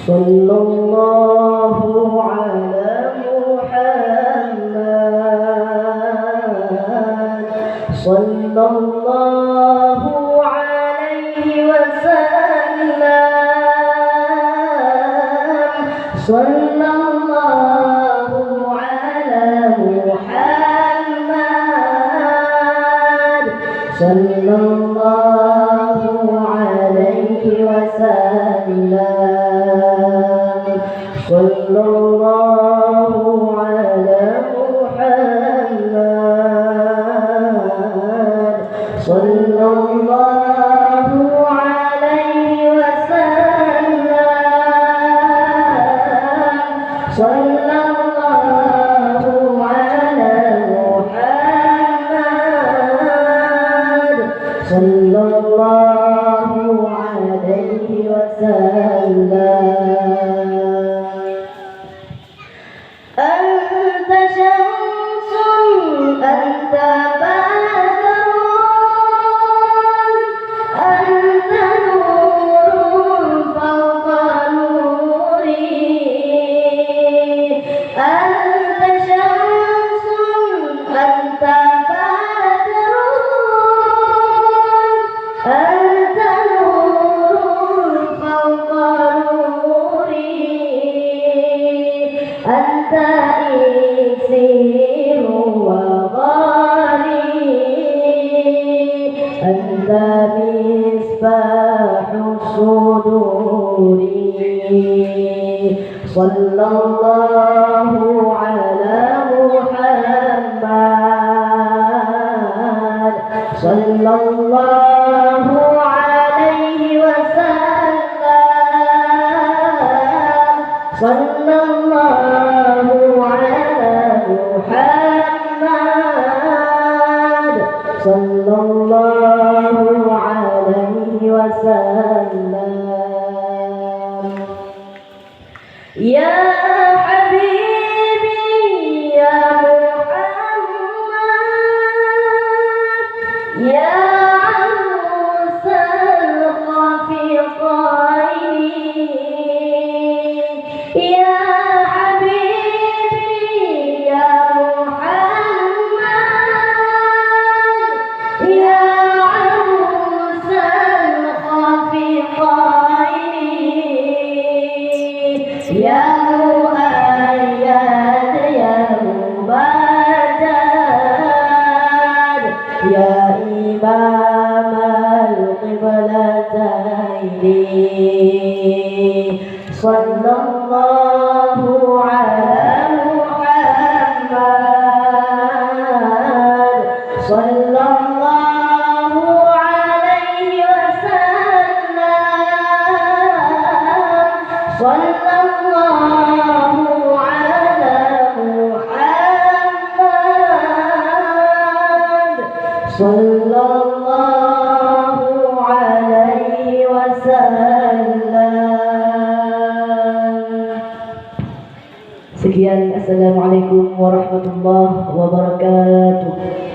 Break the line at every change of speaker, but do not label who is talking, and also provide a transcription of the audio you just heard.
صلى الله على محمد صلى الله عليه وسلم صلى الله على محمد صلى الله عليه وسلم صلى الله على محمد صلى الله عليه وسلم صلى الله على محمد صلى الله عليه وسلم. أنت شمس أنت بدر أنت نور فوق نوري أنت شمس أنت بدر أنت نور فوق نوري أنت إكسير وغالي أنت مصباح الصدور صلى الله على محمد صلى الله عليه وسلم صلى الله على محمد صلى الله عليه وسلم. يا حبيبي يا محمد يا عروس الخفيقين يا حبيبي يا محمد يا عروس الخفيقين يا مؤيد يا مبدد يا إمام القبلتين صلى الله على محمد صلى الله عليه وسلم صلى الله على محمد صلى الله عليه وسلم. Sekian, assalamualaikum warahmatullahi wabarakatuh.